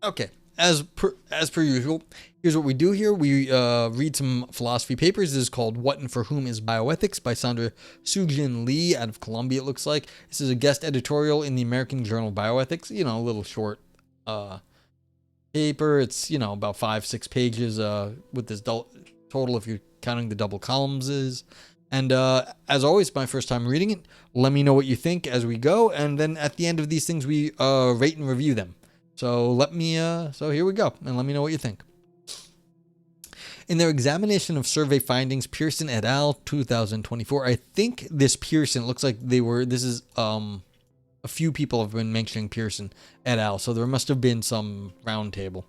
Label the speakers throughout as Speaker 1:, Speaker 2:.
Speaker 1: Okay, as per usual, here's what we do here. We read some philosophy papers. This is called "What and for Whom is Bioethics" by Sandra Soo-Jin Lee out of Columbia. It looks like this is a guest editorial in the American Journal of Bioethics. You know, a little short paper. It's about 5-6 pages. With this total, if you're counting the double columns, is. And as always, my first time reading it. Let me know what you think as we go, and then at the end of these things, we rate and review them. So so here we go, and let me know what you think. In their examination of survey findings, Pearson et al. 2024. I think this Pearson looks like this is a few people have been mentioning Pearson et al. So there must have been some roundtable.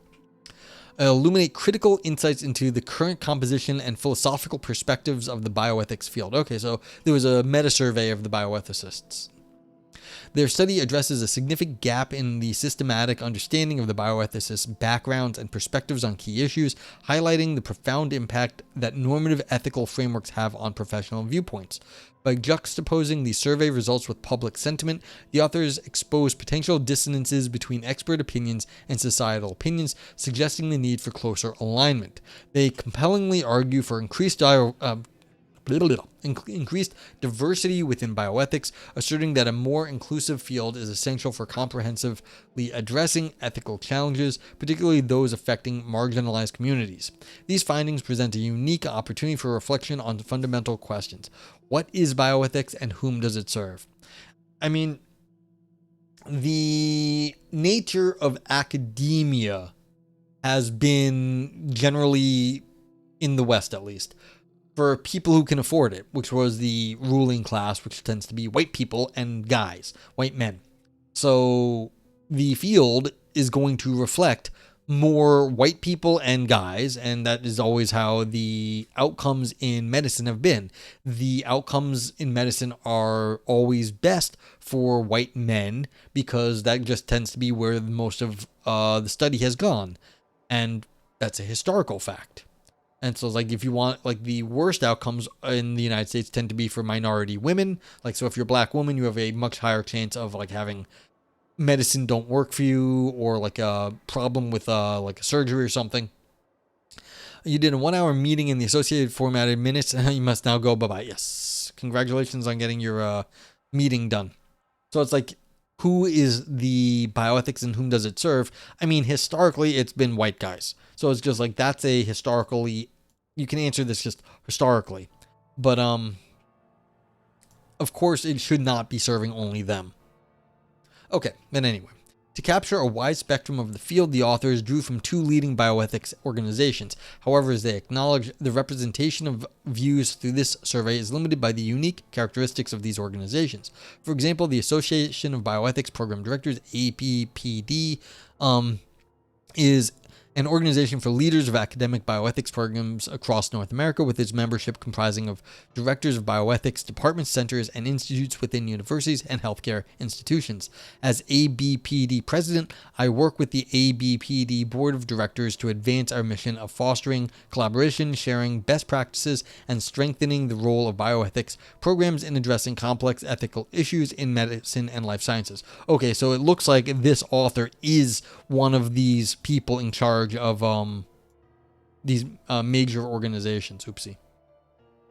Speaker 1: Illuminate critical insights into the current composition and philosophical perspectives of the bioethics field. Okay, so there was a meta-survey of the bioethicists. Their study addresses a significant gap in the systematic understanding of the bioethicists' backgrounds and perspectives on key issues, highlighting the profound impact that normative ethical frameworks have on professional viewpoints. By juxtaposing the survey results with public sentiment, the authors expose potential dissonances between expert opinions and societal opinions, suggesting the need for closer alignment. They compellingly argue for increased diversity within bioethics, asserting that a more inclusive field is essential for comprehensively addressing ethical challenges, particularly those affecting marginalized communities. These findings present a unique opportunity for reflection on fundamental questions. What is bioethics and whom does it serve? I mean, the nature of academia has been generally, in the West at least, for people who can afford it, which was the ruling class, which tends to be white people and guys, white men. So the field is going to reflect more white people and guys, and that is always how the outcomes in medicine have been. The outcomes in medicine are always best for white men because that just tends to be where most of the study has gone, and that's a historical fact. And so, like, if you want, like, the worst outcomes in the United States tend to be for minority women. Like, so if you're a black woman, you have a much higher chance of, like, having medicine don't work for you, or, like, a problem with, like, a surgery or something. You did a 1-hour meeting in the associated formatted minutes. You must now go. Bye-bye. Yes. Congratulations on getting your meeting done. So it's like, who is the bioethics and whom does it serve? I mean, historically, it's been white guys. So it's just like, that's a historically, you can answer this just historically. But, of course, it should not be serving only them. Okay, but anyway. To capture a wide spectrum of the field, the authors drew from 2 leading bioethics organizations. However, as they acknowledge, the representation of views through this survey is limited by the unique characteristics of these organizations. For example, the Association of Bioethics Program Directors, ABPD, is an organization for leaders of academic bioethics programs across North America, with its membership comprising of directors of bioethics, departments, centers, and institutes within universities and healthcare institutions. As ABPD president, I work with the ABPD board of directors to advance our mission of fostering collaboration, sharing best practices, and strengthening the role of bioethics programs in addressing complex ethical issues in medicine and life sciences. Okay, so it looks like this author is one of these people in charge of these major organizations. Oopsie.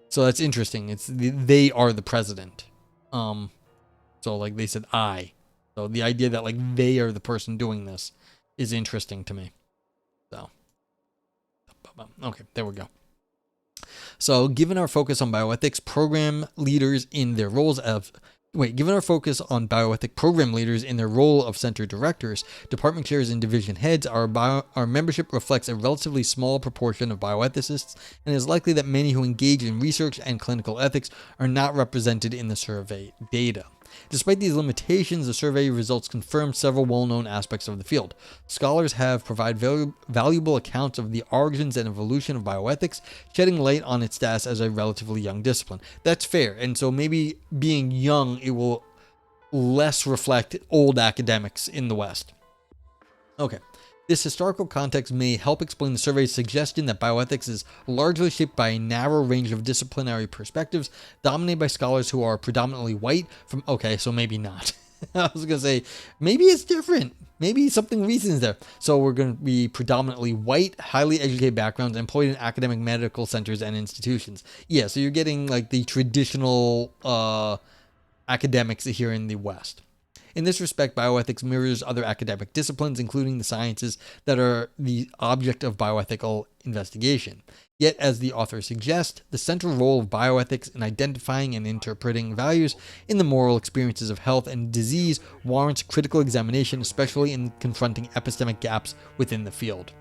Speaker 1: So that's interesting. They are the president. So like they said I. So the idea that like they are the person doing this is interesting to me. So okay, there we go. So given our focus on bioethics, given our focus on bioethic program leaders in their role of center directors, department chairs, and division heads, our membership reflects a relatively small proportion of bioethicists, and it is likely that many who engage in research and clinical ethics are not represented in the survey data. Despite these limitations, the survey results confirm several well-known aspects of the field. Scholars have provided valuable accounts of the origins and evolution of bioethics, shedding light on its status as a relatively young discipline. That's fair, and so maybe being young, it will less reflect old academics in the West. Okay. This historical context may help explain the survey's suggestion that bioethics is largely shaped by a narrow range of disciplinary perspectives, dominated by scholars who are predominantly white. Okay, so maybe not. I was going to say, maybe it's different. Maybe something recent is there. So we're going to be predominantly white, highly educated backgrounds employed in academic medical centers and institutions. Yeah, so you're getting like the traditional academics here in the West. In this respect, bioethics mirrors other academic disciplines, including the sciences that are the object of bioethical investigation. Yet, as the author suggests, the central role of bioethics in identifying and interpreting values in the moral experiences of health and disease warrants critical examination, especially in confronting epistemic gaps within the field.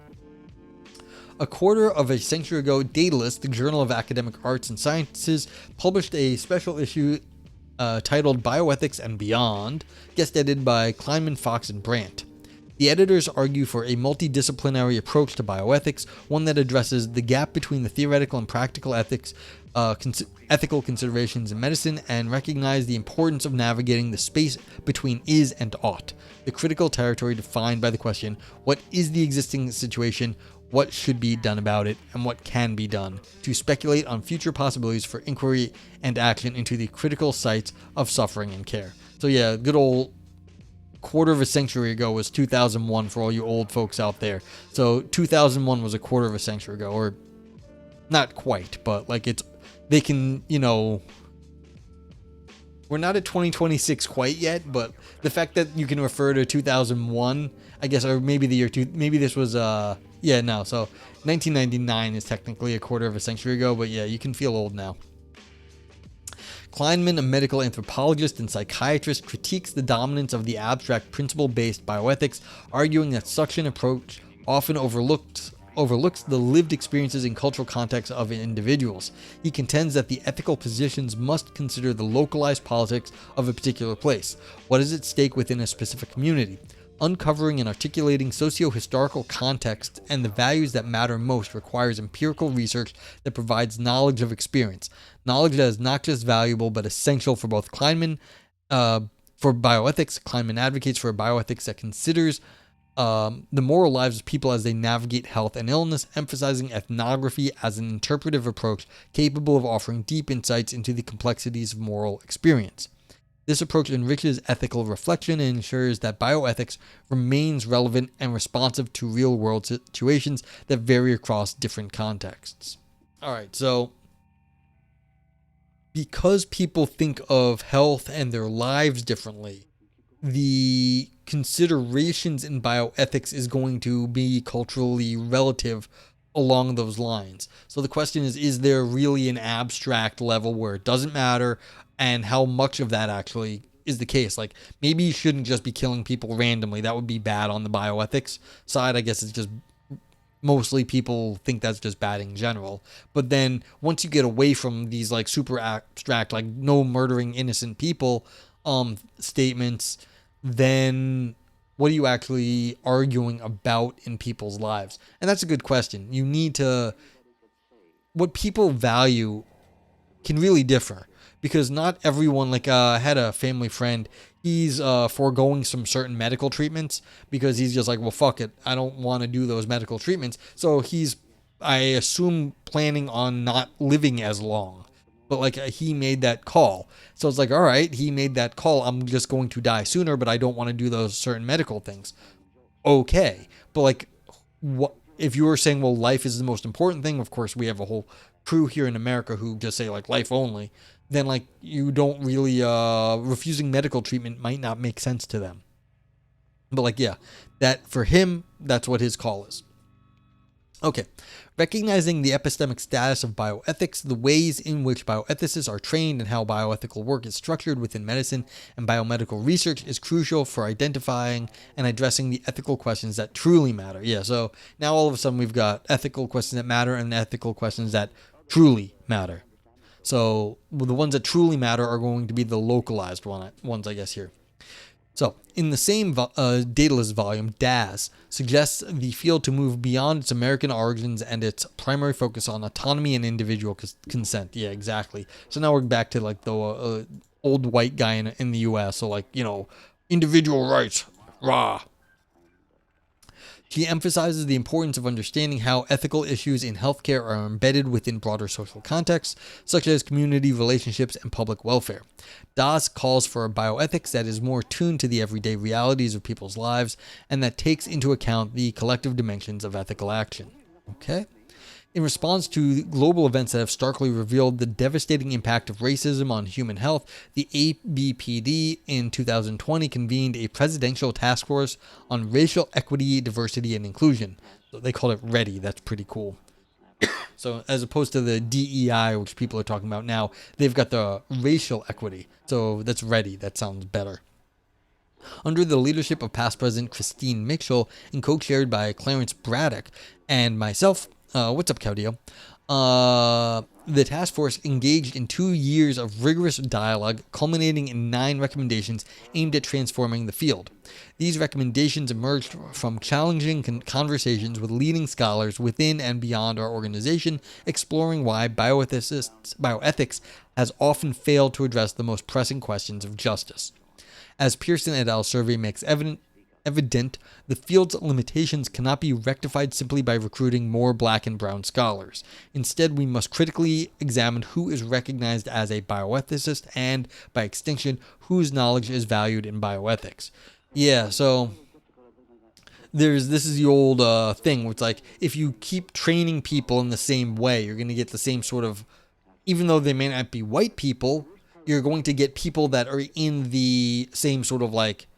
Speaker 1: A quarter of a century ago, Daedalus, the Journal of Academic Arts and Sciences, published a special issue titled Bioethics and Beyond, guest edited by Kleinman, Fox, and Brandt. The editors argue for a multidisciplinary approach to bioethics, one that addresses the gap between the theoretical and practical ethical considerations in medicine, and recognize the importance of navigating the space between is and ought, the critical territory defined by the question, what is the existing situation, what should be done about it, and what can be done, to speculate on future possibilities for inquiry and action into the critical sites of suffering and care. So yeah, good old quarter of a century ago was 2001 for all you old folks out there. So 2001 was a quarter of a century ago, or not quite, but like they can, we're not at 2026 quite yet, but the fact that you can refer to 2001, I guess, or maybe the year maybe this was, so 1999 is technically a quarter of a century ago, but yeah, you can feel old now. Kleinman, a medical anthropologist and psychiatrist, critiques the dominance of the abstract principle-based bioethics, arguing that such an approach often overlooks the lived experiences and cultural contexts of individuals. He contends that the ethical positions must consider the localized politics of a particular place, what is at stake within a specific community. Uncovering and articulating socio-historical context and the values that matter most requires empirical research that provides knowledge of experience. Knowledge that is not just valuable but essential for both Kleinman, for bioethics. Kleinman advocates for a bioethics that considers the moral lives of people as they navigate health and illness, emphasizing ethnography as an interpretive approach capable of offering deep insights into the complexities of moral experience. This approach enriches ethical reflection and ensures that bioethics remains relevant and responsive to real-world situations that vary across different contexts. All right, so because people think of health and their lives differently, the considerations in bioethics is going to be culturally relative along those lines. So the question is there really an abstract level where it doesn't matter, and how much of that actually is the case? Like, maybe you shouldn't just be killing people randomly. That would be bad on the bioethics side. I guess it's just mostly people think that's just bad in general. But then once you get away from these like super abstract, like no murdering innocent people statements, then what are you actually arguing about in people's lives? And that's a good question. You need to, what people value can really differ, because not everyone, like I had a family friend, he's foregoing some certain medical treatments because he's just like, well, fuck it, I don't want to do those medical treatments. So he's, I assume, planning on not living as long. But like he made that call. So it's like, all right, he made that call. I'm just going to die sooner, but I don't want to do those certain medical things. Okay. But like, what if you were saying, well, life is the most important thing? Of course, we have a whole crew here in America who just say like life only. Then like you don't really, refusing medical treatment might not make sense to them. But like, yeah, that for him, that's what his call is. Okay. Recognizing the epistemic status of bioethics, the ways in which bioethicists are trained, and how bioethical work is structured within medicine and biomedical research is crucial for identifying and addressing the ethical questions that truly matter. Yeah, so now all of a sudden we've got ethical questions that matter and ethical questions that truly matter. So the ones that truly matter are going to be the localized ones, I guess, here. So, in the same Daedalus volume, DAS suggests the field to move beyond its American origins and its primary focus on autonomy and individual consent. Yeah, exactly. So now we're back to like the old white guy in the U.S. So like, individual rights, rah. She emphasizes the importance of understanding how ethical issues in healthcare are embedded within broader social contexts, such as community relationships and public welfare. Das calls for a bioethics that is more tuned to the everyday realities of people's lives and that takes into account the collective dimensions of ethical action. Okay. In response to global events that have starkly revealed the devastating impact of racism on human health, the ABPD in 2020 convened a presidential task force on racial equity, diversity, and inclusion. So they called it READY. That's pretty cool. So as opposed to the DEI, which people are talking about now, they've got the racial equity. So that's READY. That sounds better. Under the leadership of past President Christine Mitchell and co-chaired by Clarence Braddock and myself, what's up, Caudio? The task force engaged in 2 years of rigorous dialogue, culminating in 9 recommendations aimed at transforming the field. These recommendations emerged from challenging conversations with leading scholars within and beyond our organization, exploring why bioethics has often failed to address the most pressing questions of justice. As Pearson et al. Survey makes evident, the field's limitations cannot be rectified simply by recruiting more black and brown scholars. Instead, we must critically examine who is recognized as a bioethicist and, by extension, whose knowledge is valued in bioethics. Yeah, so this is the old thing where it's like, if you keep training people in the same way, you're going to get the same sort of, even though they may not be white people, you're going to get people that are in the same sort of like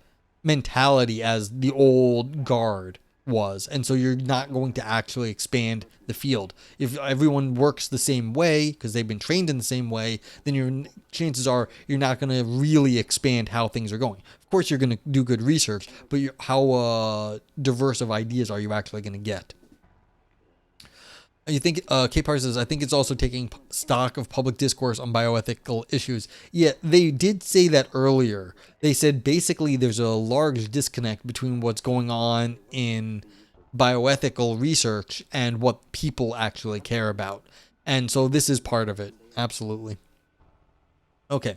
Speaker 1: mentality as the old guard was, and so you're not going to actually expand the field. If everyone works the same way because they've been trained in the same way, then your chances are you're not going to really expand how things are going. Of course, you're going to do good research, but how diverse of ideas are you actually going to get? You think, K-Par says, I think it's also taking stock of public discourse on bioethical issues. Yeah, they did say that earlier. They said basically there's a large disconnect between what's going on in bioethical research and what people actually care about. And so this is part of it. Absolutely. Okay.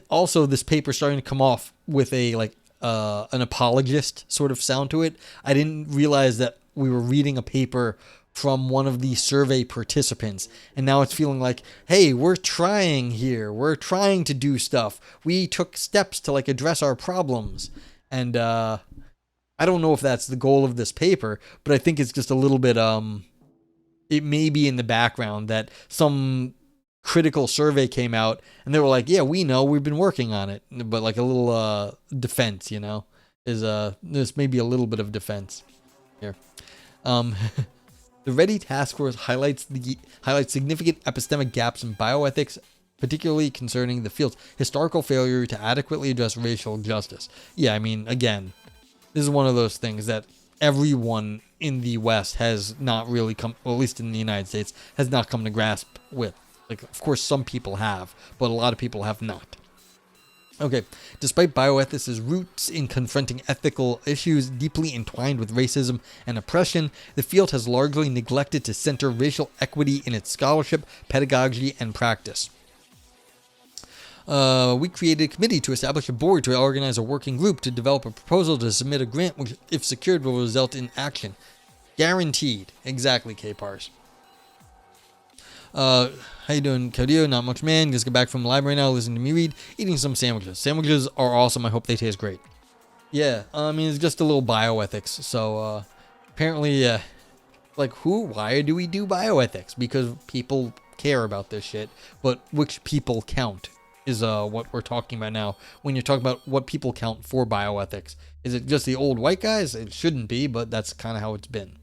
Speaker 1: Also, this paper's starting to come off with a, like, an apologist sort of sound to it. I didn't realize that we were reading a paper from one of the survey participants, and now it's feeling like, hey, we're trying here, we're trying to do stuff, we took steps to like address our problems. And I don't know if that's the goal of this paper, but I think it's just a little bit it may be in the background that some critical survey came out and they were like, yeah, we know, we've been working on it, but like a little defense, you know, is there's maybe a little bit of defense here. The READY Task Force highlights significant epistemic gaps in bioethics, particularly concerning the field's historical failure to adequately address racial justice. Yeah, I mean, again, this is one of those things that everyone in the West has not really come, well, at least in the United States, has not come to grasp with. Like, of course, some people have, but a lot of people have not. Okay, despite bioethics' roots in confronting ethical issues deeply entwined with racism and oppression, the field has largely neglected to center racial equity in its scholarship, pedagogy, and practice. We created a committee to establish a board to organize a working group to develop a proposal to submit a grant which, if secured, will result in action. Guaranteed. Exactly, K-Pars. How you doing, Caudillo? Not much, man. Just get back from the library now, listening to me read, eating some sandwiches. Sandwiches are awesome. I hope they taste great. Yeah, I mean, it's just a little bioethics. So, apparently, like, why do we do bioethics? Because people care about this shit, but which people count is what we're talking about now. When you're talking about what people count for bioethics, is it just the old white guys? It shouldn't be, but that's kind of how it's been.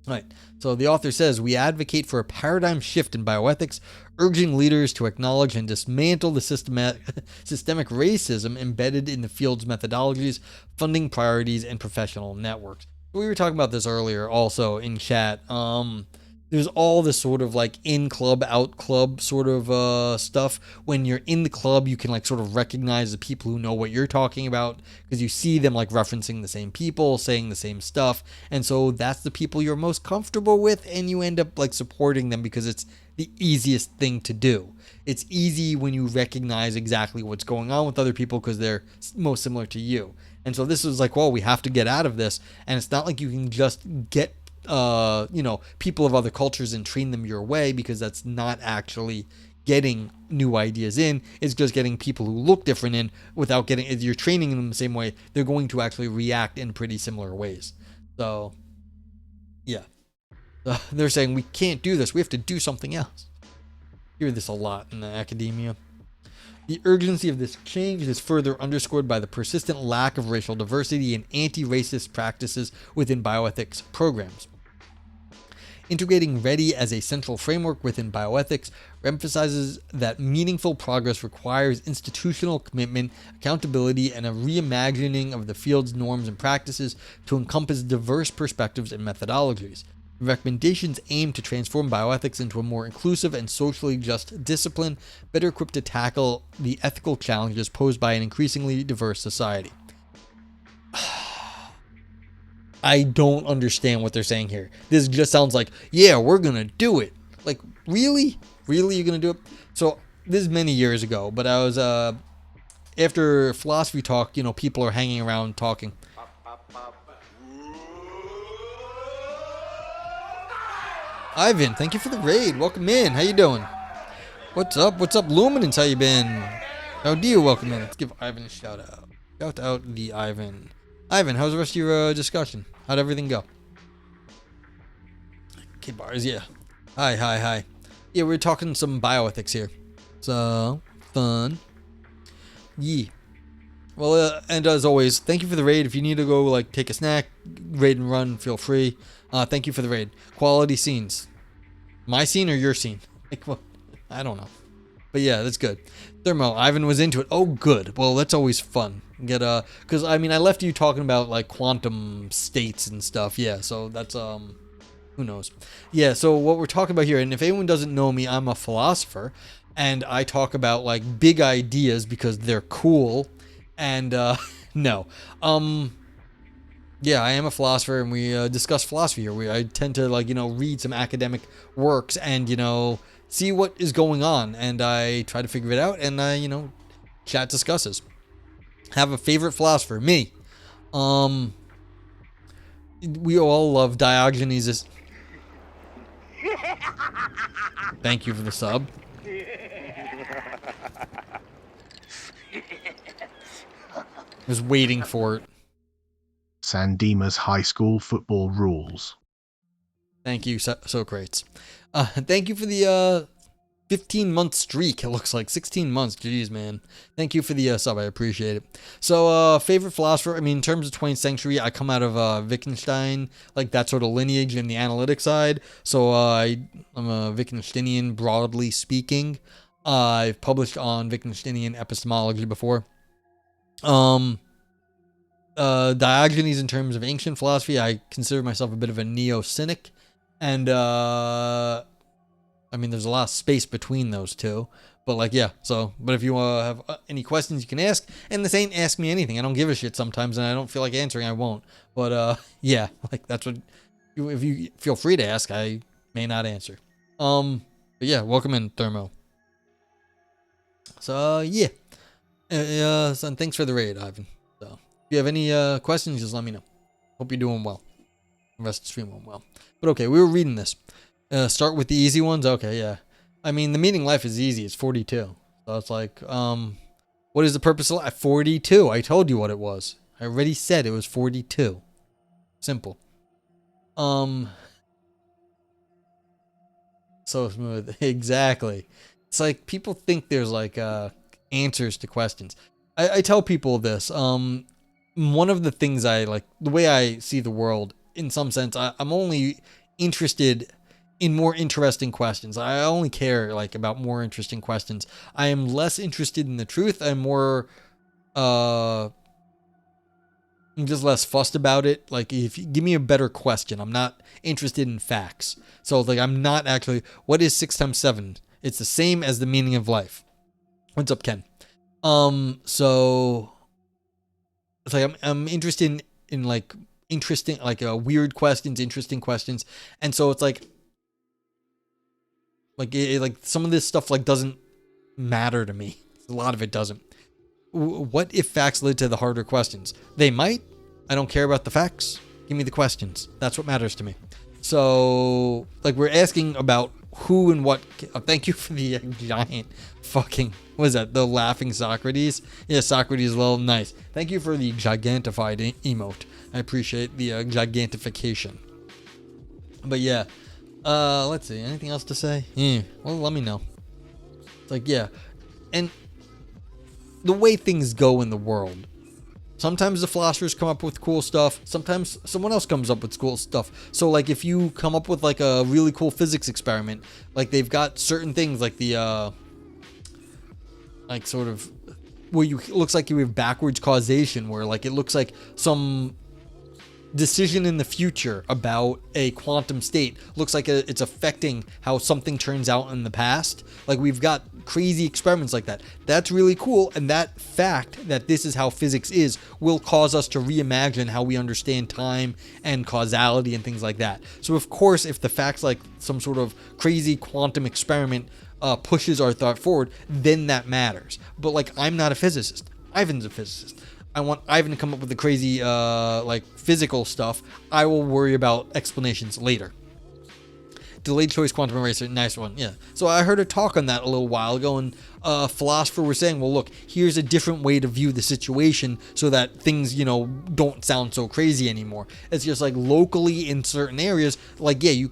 Speaker 1: Right. So the author says, we advocate for a paradigm shift in bioethics, urging leaders to acknowledge and dismantle the systemic racism embedded in the field's methodologies, funding priorities, and professional networks. We were talking about this earlier also in chat. There's all this sort of like in club, out club sort of stuff. When you're in the club, you can like sort of recognize the people who know what you're talking about because you see them like referencing the same people, saying the same stuff. And so that's the people you're most comfortable with, and you end up like supporting them because it's the easiest thing to do. It's easy when you recognize exactly what's going on with other people because they're most similar to you. And so this is like, well, we have to get out of this. And it's not like you can just get, people of other cultures and train them your way, because that's not actually getting new ideas in. It's just getting people who look different in without getting, if you're training them the same way, they're going to actually react in pretty similar ways. So, yeah. They're saying we can't do this. We have to do something else. I hear this a lot in academia. The urgency of this change is further underscored by the persistent lack of racial diversity and anti-racist practices within bioethics programs. Integrating READY as a central framework within bioethics emphasizes that meaningful progress requires institutional commitment, accountability, and a reimagining of the field's norms and practices to encompass diverse perspectives and methodologies. The recommendations aim to transform bioethics into a more inclusive and socially just discipline, better equipped to tackle the ethical challenges posed by an increasingly diverse society. I don't understand what they're saying here. This just sounds like, yeah, we're going to do it. Like, really? Really, you're going to do it? So, this is many years ago, but I was, after philosophy talk, people are hanging around talking. Ivan, thank you for the raid. Welcome in. How you doing? What's up? What's up, Luminance? How you been? How do you? Welcome in. Let's give Ivan a shout out. Shout out the Ivan. Ivan, how's the rest of your discussion? How'd everything go? Okay, bars, yeah. Hi. Yeah, we're talking some bioethics here. So, fun. Yeah. Well, and as always, thank you for the raid. If you need to go, like, take a snack, raid and run, feel free. Thank you for the raid. Quality scenes. My scene or your scene? Like, what? I don't know. But yeah, that's good. Thermo, Ivan was into it. Oh, good. Well, that's always fun. Because, I left you talking about, like, quantum states and stuff. Yeah, so that's, who knows? Yeah, so what we're talking about here, and if anyone doesn't know me, I'm a philosopher, and I talk about, like, big ideas because they're cool, and, no. Yeah, I am a philosopher, and we discuss philosophy here. I tend to, like, read some academic works and, see what is going on, and I try to figure it out, and, chat discusses. Have a favorite philosopher? Me. We all love Diogenes. Thank you for the sub. I was waiting for it.
Speaker 2: Sandima's high school football rules.
Speaker 1: Thank you, Socrates. Thank you for the 15-month streak. It looks like 16 months. Jeez, man. Thank you for the sub. I appreciate it. So, favorite philosopher. In terms of 20th century, I come out of Wittgenstein, like that sort of lineage in the analytic side. So, I'm a Wittgensteinian, broadly speaking. I've published on Wittgensteinian epistemology before. Diogenes, in terms of ancient philosophy, I consider myself a bit of a neo-cynic, and there's a lot of space between those two, but like, yeah. So, but if you have any questions, you can ask, and this ain't ask me anything. I don't give a shit sometimes, and I don't feel like answering, I won't. But yeah, like that's what. If you feel free to ask, I may not answer. But yeah, welcome in, Thermo. So yeah, so thanks for the raid, Ivan. So. If you have any questions, just let me know. Hope you're doing well. The rest of the stream went well. But okay, we were reading this. Start with the easy ones? Okay, yeah. The meaning life is easy. It's 42. So it's like, what is the purpose of life? 42. I told you what it was. I already said it was 42. Simple. So smooth. Exactly. It's like people think there's like answers to questions. I tell people this. One of the things I like, the way I see the world, in some sense, I'm only interested in more interesting questions. I only care like about more interesting questions. I am less interested in the truth. I'm more, I'm just less fussed about it. Like, if you give me a better question, I'm not interested in facts. So like, I'm not actually, what is 6 times 7? It's the same as the meaning of life. What's up, Ken? So it's like I'm interested in like interesting, like weird questions, interesting questions, and so it's like like some of this stuff like doesn't matter to me. A lot of it doesn't. What if facts led to the harder questions? They might. I don't care about the facts. Give me the questions. That's what matters to me. So, like, we're asking about who and what. Thank you for the giant fucking. What is that? The laughing Socrates? Yeah, Socrates. Well, nice. Thank you for the gigantified emote. I appreciate the gigantification. But yeah. Let's see. Anything else to say? Yeah. Well, let me know. It's like, yeah. And the way things go in the world, sometimes the philosophers come up with cool stuff. Sometimes someone else comes up with cool stuff. So, like, if you come up with, like, a really cool physics experiment, like, they've got certain things, like the, like, sort of, where looks like you have backwards causation, where, like, it looks like some decision in the future about a quantum state looks like it's affecting how something turns out in the past. Like, we've got crazy experiments like that. That's really cool, and that fact that this is how physics is will cause us to reimagine how we understand time and causality and things like that. So of course, if the facts, like some sort of crazy quantum experiment pushes our thought forward, then that matters. But, like, I'm not a physicist. Ivan's a physicist. I want Ivan to come up with the crazy, like, physical stuff. I will worry about explanations later. Delayed choice quantum eraser, nice one, yeah. So I heard a talk on that a little while ago, and a philosopher was saying, well, look, here's a different way to view the situation so that things, don't sound so crazy anymore. It's just like locally in certain areas, like, yeah, you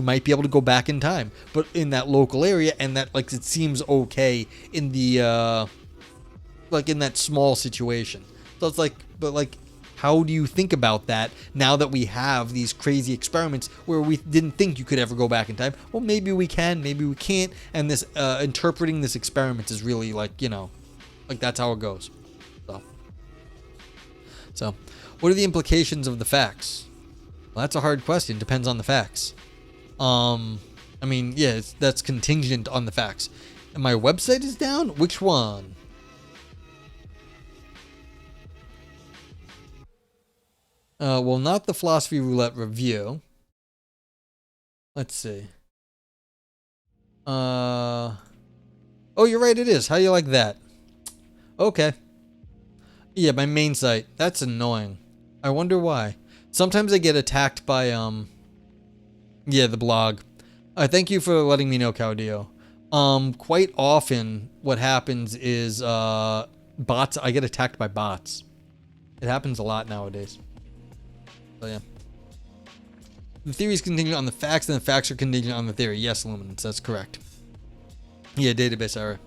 Speaker 1: might be able to go back in time, but in that local area, and that, like, it seems okay in the, like, in that small situation. So it's like, but, like, how do you think about that now that we have these crazy experiments where we didn't think you could ever go back in time? Well, maybe we can, maybe we can't. And this interpreting this experiment is really, like, like, that's how it goes. So what are the implications of the facts? Well, that's a hard question. Depends on the facts. I mean, yeah, that's contingent on the facts. And my website is down? Which one? Well, not the Philosophy Roulette review. Let's see. Oh, you're right, it is. How do you like that? Okay. Yeah, my main site. That's annoying. I wonder why. Sometimes I get attacked by, yeah, the blog. Thank you for letting me know, Caudio. Quite often what happens is, bots, I get attacked by bots. It happens a lot nowadays. So, yeah. The theory is contingent on the facts, and the facts are contingent on the theory. Yes, Luminance, that's correct. Yeah, database error.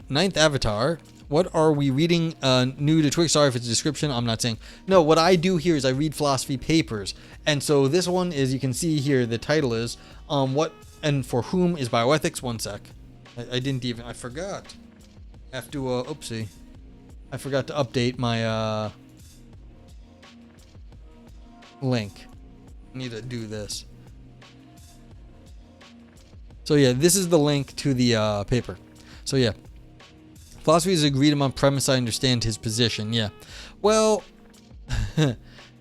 Speaker 1: Ninth Avatar. What are we reading new to Twitch? Sorry if it's a description. I'm not saying. No, what I do here is I read philosophy papers. And so this one is, you can see here, the title is, what and for whom is bioethics? One sec. I forgot. I have to, oopsie. I forgot to update my, link. I need to do this. So yeah, this is the link to the paper. So yeah, philosophy is agreed among premise. I understand his position. Yeah, well,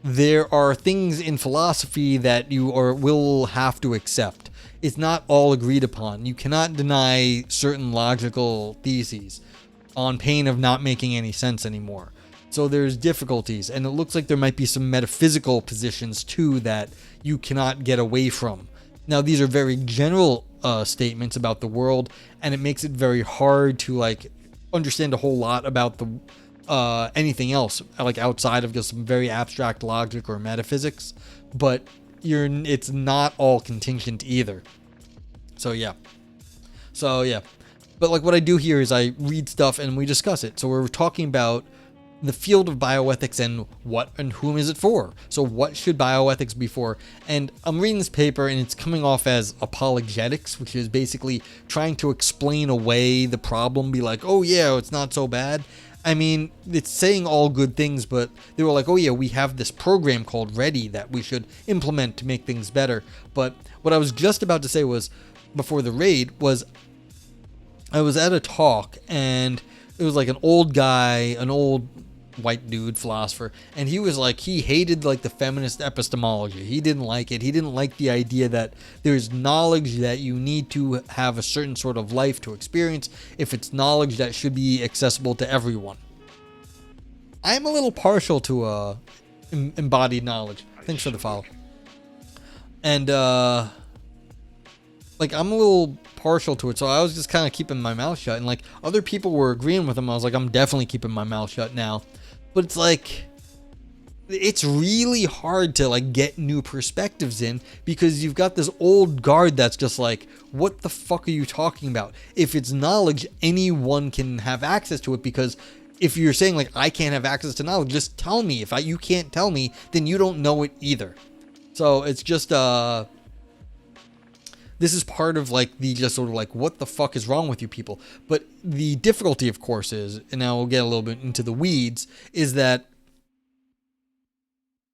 Speaker 1: there are things in philosophy that you will have to accept. It's not all agreed upon. You cannot deny certain logical theses on pain of not making any sense anymore. So there's difficulties, and it looks like there might be some metaphysical positions too that you cannot get away from. Now, these are very general statements about the world, and it makes it very hard to, like, understand a whole lot about the anything else, like outside of just some very abstract logic or metaphysics. But it's not all contingent either. So yeah. But, like, what I do here is I read stuff and we discuss it. So we're talking about the field of bioethics and what and whom is it for. So what should bioethics be for? And I'm reading this paper and it's coming off as apologetics, which is basically trying to explain away the problem, be like, oh yeah, it's not so bad. I mean, it's saying all good things, but they were like, oh yeah, we have this program called Ready that we should implement to make things better. But what I was just about to say was, before the raid, was I was at a talk and it was like an old guy, an old white dude philosopher, and he was like, he hated like the feminist epistemology. He didn't like it. He didn't like the idea that there's knowledge that you need to have a certain sort of life to experience if it's knowledge that should be accessible to everyone. I'm a little partial to embodied knowledge. Thanks for the follow. And like, I'm a little partial to it, so I was just kind of keeping my mouth shut, and like other people were agreeing with him. I was like, I'm definitely keeping my mouth shut now. But it's like, it's really hard to like get new perspectives in, because you've got this old guard that's just like, what the fuck are you talking about? If it's knowledge, anyone can have access to it, because if you're saying like, I can't have access to knowledge, just tell me. If you can't tell me, then you don't know it either. So it's just this is part of like the just sort of like, what the fuck is wrong with you people? But the difficulty, of course, is, and now we'll get a little bit into the weeds, is that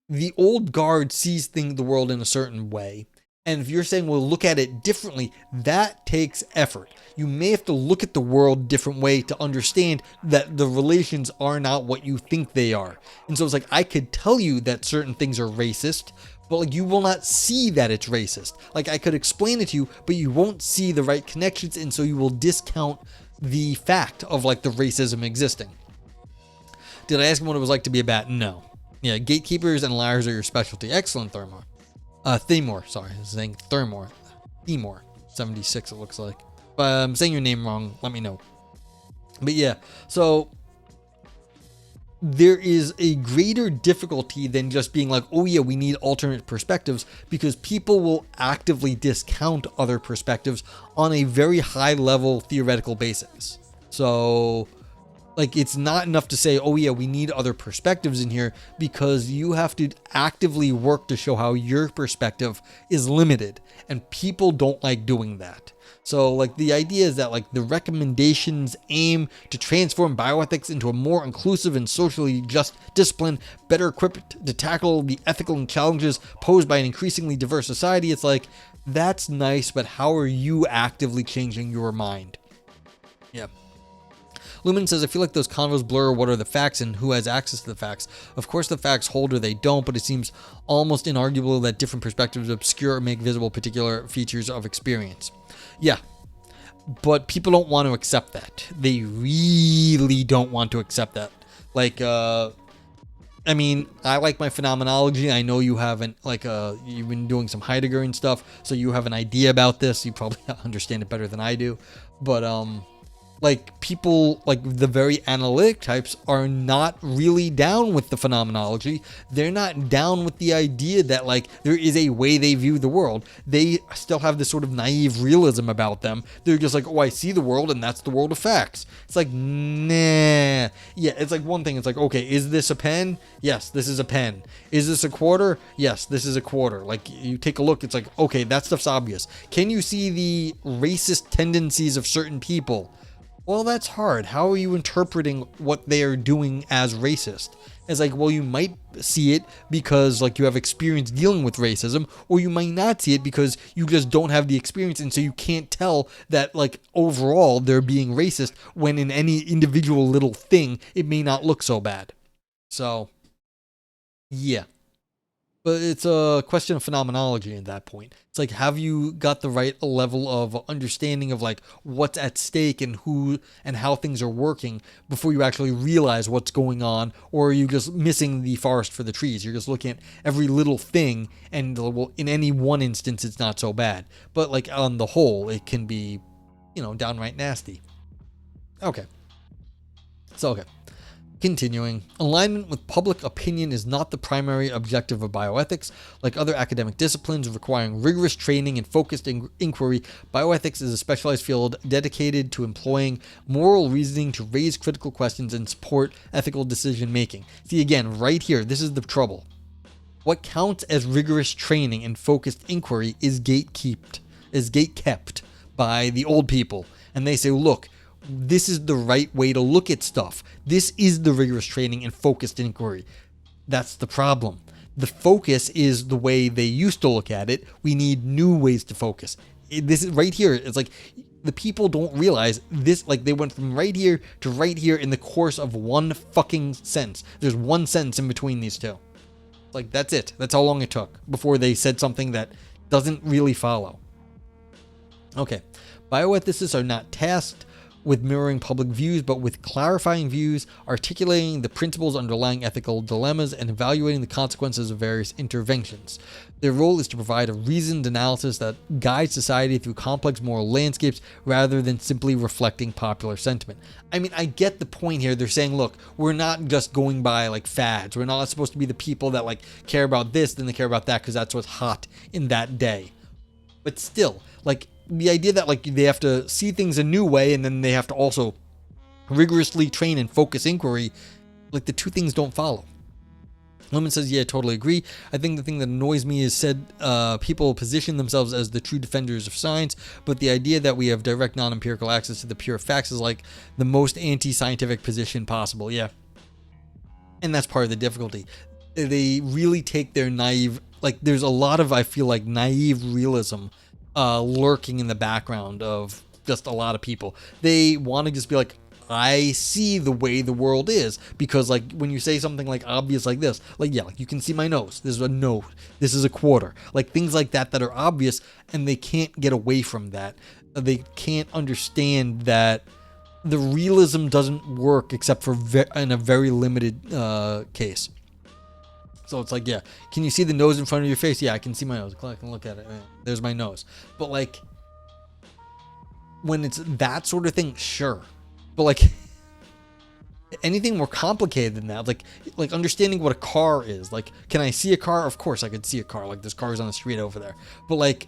Speaker 1: the old guard sees the world in a certain way. And if you're saying, well, look at it differently, that takes effort. You may have to look at the world a different way to understand that the relations are not what you think they are. And so it's like, I could tell you that certain things are racist, but like, you will not see that it's racist. Like, I could explain it to you, but you won't see the right connections, and so you will discount the fact of like the racism existing. Did I ask him what it was like to be a bat? No. Yeah, gatekeepers and liars are your specialty. Excellent, Thermore. Sorry, I was saying Thermore. 76 it looks like. If I'm saying your name wrong, let me know. But yeah, so there is a greater difficulty than just being like, oh yeah, we need alternate perspectives, because people will actively discount other perspectives on a very high level theoretical basis. So like, it's not enough to say, oh yeah, we need other perspectives in here, because you have to actively work to show how your perspective is limited, and people don't like doing that. So like, the idea is that like the recommendations aim to transform bioethics into a more inclusive and socially just discipline, better equipped to tackle the ethical challenges posed by an increasingly diverse society. It's like, that's nice, but how are you actively changing your mind? Yeah. Lumen says, I feel like those convos blur what are the facts and who has access to the facts. Of course the facts hold or they don't, but it seems almost inarguable that different perspectives obscure or make visible particular features of experience. Yeah, but people don't want to accept that. They really don't want to accept that. Like, I mean, I like my phenomenology. I know you haven't, like, you've been doing some Heidegger and stuff, so you have an idea about this. You probably understand it better than I do. But, like, people, like the very analytic types, are not really down with the phenomenology. They're not down with the idea that like there is a way they view the world. They still have this sort of naive realism about them. They're just like, oh, I see the world and that's the world of facts. It's like, nah. Yeah, it's like one thing. It's like, okay, is this a pen? Yes, this is a pen. Is this a quarter? Yes, this is a quarter. Like, you take a look, it's like, okay, that stuff's obvious. Can you see the racist tendencies of certain people? Well, that's hard. How are you interpreting what they are doing as racist? It's like, well, you might see it because like you have experience dealing with racism, or you might not see it because you just don't have the experience, and so you can't tell that like overall they're being racist, when in any individual little thing it may not look so bad. So yeah. But it's a question of phenomenology at that point. It's like, have you got the right level of understanding of like what's at stake and who and how things are working before you actually realize what's going on? Or are you just missing the forest for the trees? You're just looking at every little thing, and well, in any one instance, it's not so bad. But like on the whole, it can be, downright nasty. Okay. So, okay. Continuing, alignment with public opinion is not the primary objective of bioethics. Like other academic disciplines requiring rigorous training and focused inquiry, bioethics is a specialized field dedicated to employing moral reasoning to raise critical questions and support ethical decision making. See, again, right here, this is the trouble. What counts as rigorous training and focused inquiry is gatekept by the old people. And they say, look, this is the right way to look at stuff. This is the rigorous training and focused inquiry. That's the problem. The focus is the way they used to look at it. We need new ways to focus. This is right here. It's like, the people don't realize this, like they went from right here to right here in the course of one fucking sentence. There's one sentence in between these two. Like, that's it. That's how long it took before they said something that doesn't really follow. Okay. Bioethicists are not tasked with mirroring public views, but with clarifying views, articulating the principles underlying ethical dilemmas, and evaluating the consequences of various interventions. Their role is to provide a reasoned analysis that guides society through complex moral landscapes rather than simply reflecting popular sentiment. I mean, I get the point here. They're saying, look, we're not just going by like fads. We're not supposed to be the people that like care about this, then they care about that because that's what's hot in that day. But still, like, the idea that like they have to see things a new way and then they have to also rigorously train and focus inquiry, like the two things don't follow. Lemon says, yeah, I totally agree. I think the thing that annoys me is said people position themselves as the true defenders of science, but the idea that we have direct non-empirical access to the pure facts is like the most anti-scientific position possible. Yeah. And that's part of the difficulty. They really take their naive, like there's a lot of, I feel like, naive realism lurking in the background of just a lot of people. They want to just be like, I see the way the world is, because like when you say something like obvious like this, like, yeah, like you can see my nose, this is a note, this is a quarter, like things like that are obvious, and they can't get away from that. They can't understand that the realism doesn't work except for in a very limited case. So it's like, yeah, can you see the nose in front of your face? Yeah, I can see my nose. I can look at it. There's my nose. But like, when it's that sort of thing, sure. But like, anything more complicated than that, like understanding what a car is. Like, can I see a car? Of course I could see a car. Like, there's cars on the street over there. But like,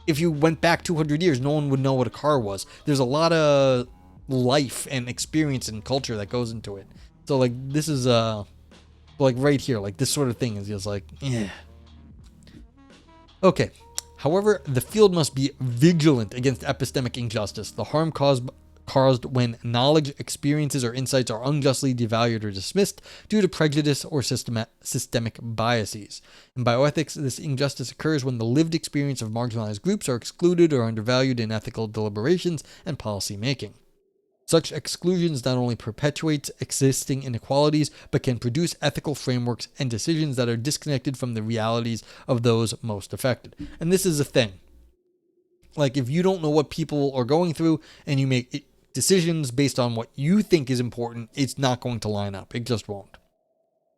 Speaker 1: if you went back 200 years, no one would know what a car was. There's a lot of life and experience and culture that goes into it. So like, this is like right here, like this sort of thing is just like, yeah. Okay. However, the field must be vigilant against epistemic injustice, the harm caused when knowledge, experiences, or insights are unjustly devalued or dismissed due to prejudice or systemic biases. In bioethics, this injustice occurs when the lived experience of marginalized groups are excluded or undervalued in ethical deliberations and policy making. Such exclusions not only perpetuate existing inequalities, but can produce ethical frameworks and decisions that are disconnected from the realities of those most affected. And this is a thing. Like, if you don't know what people are going through and you make decisions based on what you think is important, it's not going to line up. It just won't.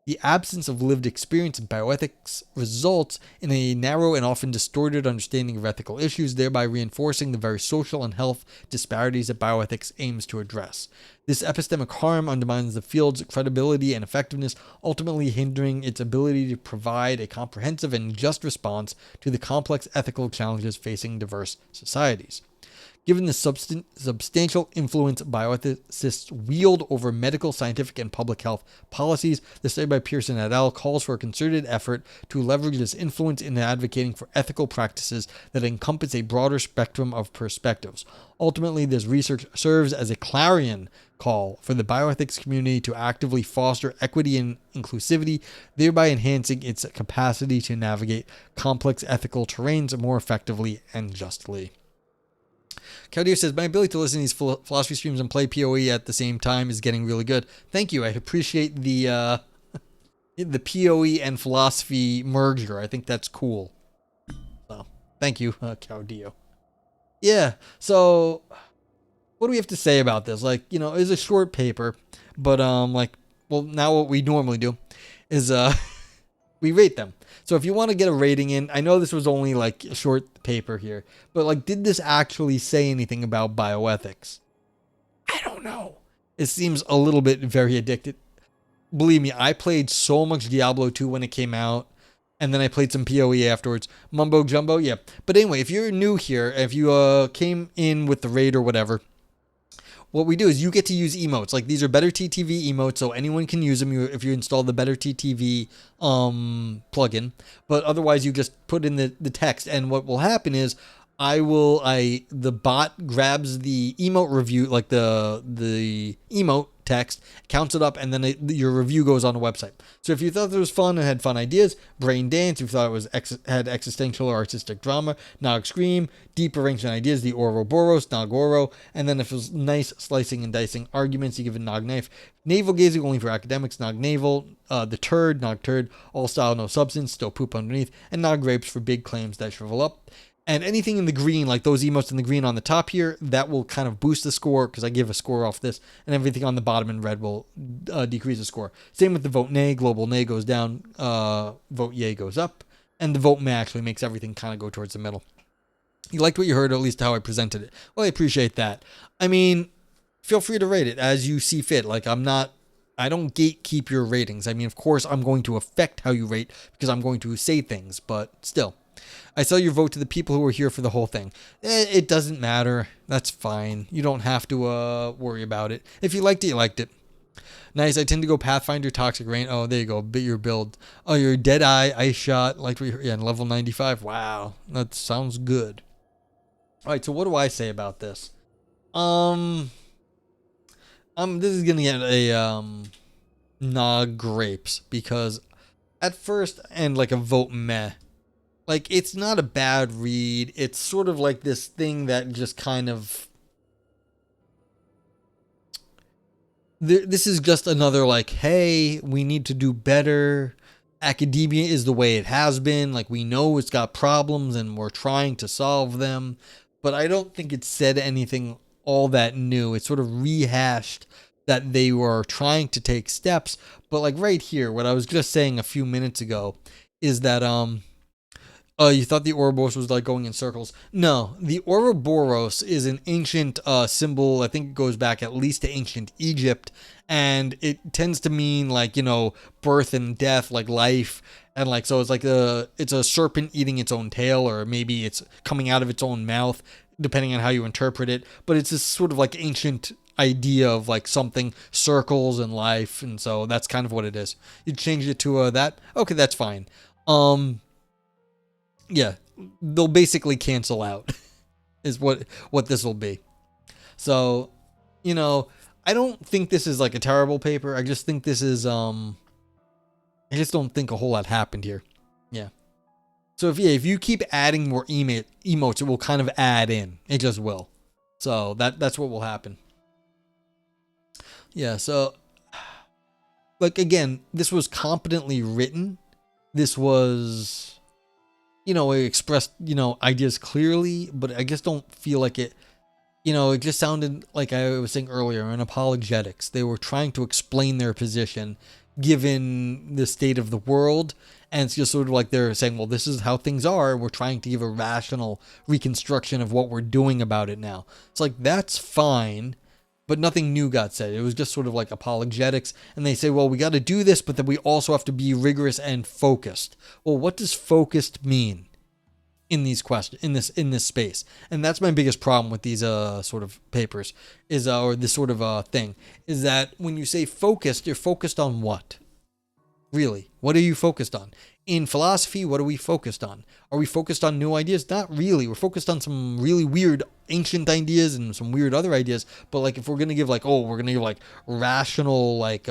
Speaker 1: The absence of lived experience in bioethics results in a narrow and often distorted understanding of ethical issues, thereby reinforcing the very social and health disparities that bioethics aims to address. This epistemic harm undermines the field's credibility and effectiveness, ultimately hindering its ability to provide a comprehensive and just response to the complex ethical challenges facing diverse societies. Given the substantial influence bioethicists wield over medical, scientific, and public health policies, the study by Pearson et al. Calls for a concerted effort to leverage this influence in advocating for ethical practices that encompass a broader spectrum of perspectives. Ultimately, this research serves as a clarion call for the bioethics community to actively foster equity and inclusivity, thereby enhancing its capacity to navigate complex ethical terrains more effectively and justly. Claudio says, my ability to listen to these philosophy streams and play PoE at the same time is getting really good. Thank you. I appreciate the PoE and philosophy merger. I think that's cool. So, thank you, Claudio. Yeah, so what do we have to say about this? Like, you know, it's a short paper, but like, well, now what we normally do is we rate them. So if you want to get a rating in, I know this was only like a short paper here, but like, did this actually say anything about bioethics? I don't know. It seems a little bit very addicted. Believe me, I played so much Diablo 2 when it came out, and then I played some PoE afterwards. Mumbo Jumbo, yeah. But anyway, if you're new here, if you came in with the raid or whatever, what we do is you get to use emotes. Like, these are Better TTV emotes, so anyone can use them if you install the Better TTV plugin. But otherwise, you just put in the text, and what will happen is the bot grabs the emote review, like the emote text, counts it up, and then your review goes on the website. So if you thought it was fun and had fun ideas, Brain Dance. If you thought it was had existential or artistic drama, Nog Scream. Deep arrangement ideas, the Ouroboros, Nog Oro. And then if it was nice slicing and dicing arguments, you give it Nog Knife. Navel gazing only for academics, Nog Navel. The Turd, Nog Turd. All style, no substance, still poop underneath. And Nog Grapes for big claims that shrivel up. And anything in the green, like those emotes in the green on the top here, that will kind of boost the score because I give a score off this. And everything on the bottom in red will decrease the score. Same with the vote nay. Global nay goes down. Vote yay goes up. And the vote meh actually makes everything kind of go towards the middle. You liked what you heard, or at least how I presented it. Well, I appreciate that. I mean, feel free to rate it as you see fit. Like, I don't gatekeep your ratings. I mean, of course, I'm going to affect how you rate because I'm going to say things, but still. I sell your vote to the people who are here for the whole thing. It doesn't matter. That's fine. You don't have to worry about it. If you liked it, you liked it. Nice. I tend to go Pathfinder, Toxic Rain. Oh, there you go. Your build. Oh, your Deadeye, Ice Shot. Like and level 95. Wow. That sounds good. All right, so what do I say about this? This is gonna get a Nog Grapes because at first, and like a vote meh. Like, it's not a bad read. It's sort of like this thing that just kind of... This is just another, like, hey, we need to do better. Academia is the way it has been. Like, we know it's got problems and we're trying to solve them. But I don't think it said anything all that new. It sort of rehashed that they were trying to take steps. But, like, right here, what I was just saying a few minutes ago is that, you thought the Ouroboros was like going in circles. No, the Ouroboros is an ancient symbol. I think it goes back at least to ancient Egypt. And it tends to mean like, birth and death, like life. And like, so it's like it's a serpent eating its own tail, or maybe it's coming out of its own mouth, depending on how you interpret it. But it's this sort of like ancient idea of like something, circles and life. And so that's kind of what it is. You change it to that. Okay, that's fine. Yeah, they'll basically cancel out is what this will be. So, I don't think this is like a terrible paper. I just think this is, I just don't think a whole lot happened here. Yeah. So if you keep adding more emotes, it will kind of add in. It just will. So that's what will happen. Yeah, so, like, again, this was competently written. This was... it expressed, ideas clearly, but I just don't feel like it, it just sounded like I was saying earlier in apologetics. They were trying to explain their position given the state of the world. And it's just sort of like they're saying, well, this is how things are. We're trying to give a rational reconstruction of what we're doing about it now. It's like, that's fine. But nothing new got said. It was just sort of like apologetics. And they say, well, we got to do this, but then we also have to be rigorous and focused. Well, what does focused mean in these questions, in this space? And that's my biggest problem with these sort of papers is, or this sort of thing, is that when you say focused, you're focused on what? Really? What are you focused on? In philosophy, what are we focused on? Are we focused on new ideas? Not really. We're focused on some really weird ancient ideas and some weird other ideas. But like, if we're going to give like, we're going to give like rational, like,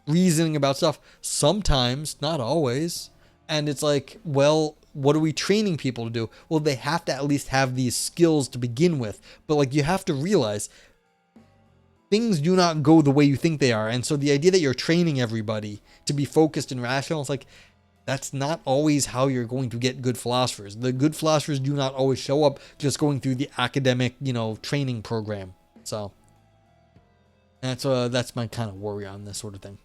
Speaker 1: reasoning about stuff, sometimes, not always. And it's like, well, what are we training people to do? Well, they have to at least have these skills to begin with. But like, you have to realize things do not go the way you think they are. And so the idea that you're training everybody to be focused and rational, it's like, that's not always how you're going to get good philosophers. The good philosophers do not always show up just going through the academic, training program. So that's my kind of worry on this sort of thing.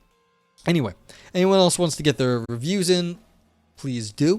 Speaker 1: Anyway, anyone else wants to get their reviews in, please do.